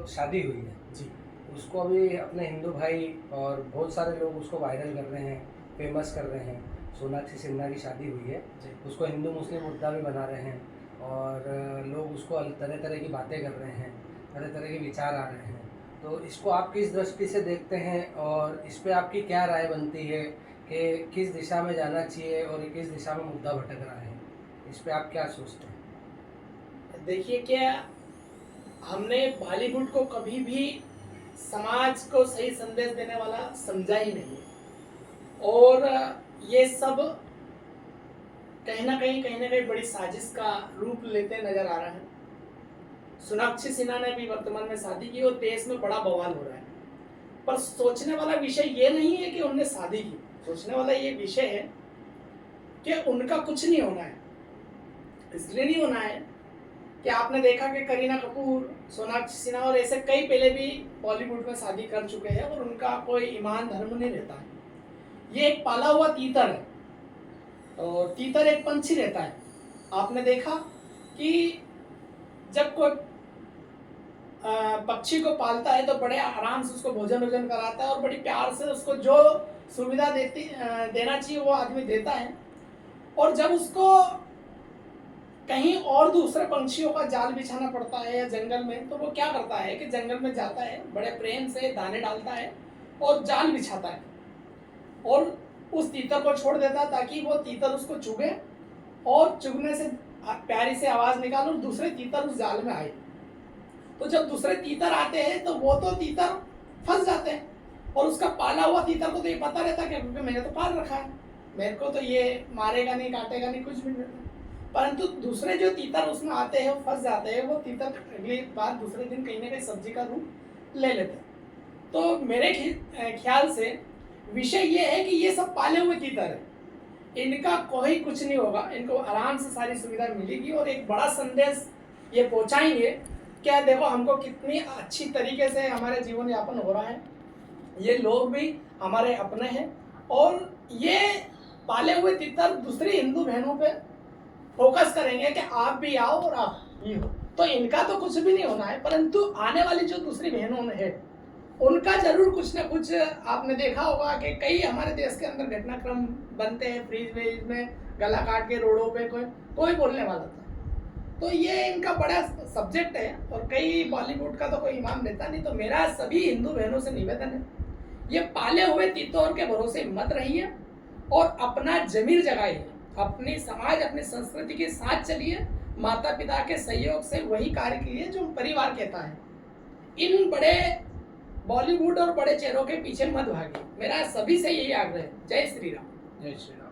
शादी हुई है जी। उसको अभी अपने हिंदू भाई और बहुत सारे लोग उसको वायरल कर रहे हैं, फेमस कर रहे हैं। सोनाक्षी सिन्हा की शादी हुई है, जी। उसको हिंदू मुस्लिम मुद्दा भी बना रहे हैं और लोग उसको तरह तरह की बातें कर रहे हैं, तरह तरह के विचार आ रहे हैं। तो इसको आप किस दृष्टि से देखते हैं और इस पे आपकी क्या राय बनती है कि किस दिशा में जाना चाहिए और किस दिशा में मुद्दा भटक रहा है? इस पे आप क्या सोचते हैं? देखिए, क्या हमने बॉलीवुड को कभी भी समाज को सही संदेश देने वाला समझा ही नहीं है। और ये सब कहीं ना कहीं बड़ी साजिश का रूप लेते नजर आ रहा है। सोनाक्षी सिन्हा ने भी वर्तमान में शादी की और देश में बड़ा बवाल हो रहा है। पर सोचने वाला विषय ये नहीं है कि उन्होंने शादी की, सोचने वाला ये विषय है कि उनका कुछ नहीं होना है। इसलिए नहीं होना है कि आपने देखा कि करीना कपूर, सोनाक्षी सिन्हा और ऐसे कई पहले भी बॉलीवुड में शादी कर चुके हैं और उनका कोई ईमान धर्म नहीं रहता है। ये एक पाला हुआ तीतर है और तीतर एक पंछी रहता है। आपने देखा कि जब कोई पक्षी को पालता है तो बड़े आराम से उसको भोजन वोजन कराता है और बड़ी प्यार से उसको जो सुविधा देना चाहिए वो आदमी देता है। और जब उसको कहीं और दूसरे पंछियों का जाल बिछाना पड़ता है या जंगल में, तो वो क्या करता है कि जंगल में जाता है, बड़े प्रेम से दाने डालता है और जाल बिछाता है और उस तीतर को छोड़ देता है ताकि वो तीतर उसको चुगे और चुगने से प्यारी से आवाज निकाले और दूसरे तीतर उस जाल में आए। तो जब दूसरे तीतर आते हैं तो वो तो तीतर फंस जाते हैं और उसका पाला हुआ तीतर को तो ये पता रहता है कि मैंने तो पाल रखा है, मेरे को तो ये मारेगा नहीं, काटेगा नहीं, कुछ भी नहीं। परंतु दूसरे जो तीतर उसमें आते हैं वो फंस जाते हैं, वो तीतर अगली बार दूसरे दिन कहीं ना कहीं सब्जी का रूप ले लेते हैं। तो मेरे ख्याल से विषय ये है कि ये सब पाले हुए तीतर है, इनका कोई कुछ नहीं होगा, इनको आराम से सारी सुविधा मिलेगी और एक बड़ा संदेश ये पहुंचाएंगे। क्या देखो हमको कितनी अच्छी तरीके से हमारे जीवन यापन हो रहा है, ये लोग भी हमारे अपने हैं और ये पाले हुए तीतर दूसरी हिंदू बहनों पे फोकस करेंगे कि आप भी आओ और आप भी हो। तो इनका तो कुछ भी नहीं होना है, परंतु आने वाली जो दूसरी बहनों है उनका जरूर कुछ ना कुछ। आपने देखा होगा कि कई हमारे देश के अंदर घटनाक्रम बनते हैं, फ्रीज वेज में गला काट के रोडों पे कोई बोलने वाला था। तो ये इनका बड़ा सब्जेक्ट है और कई बॉलीवुड का तो कोई इमाम रहता नहीं। तो मेरा सभी हिंदू बहनों से निवेदन है, ये पाले हुए तीतोर के भरोसे मत रहिए और अपना जमीर जगाइए, अपनी समाज अपनी संस्कृति के साथ चलिए, माता पिता के सहयोग से वही कार्य कीजिए जो परिवार कहता है। इन बड़े बॉलीवुड और बड़े चेहरों के पीछे मत भागिए, मेरा सभी से यही आग्रह है। जय श्री राम। जय श्री राम।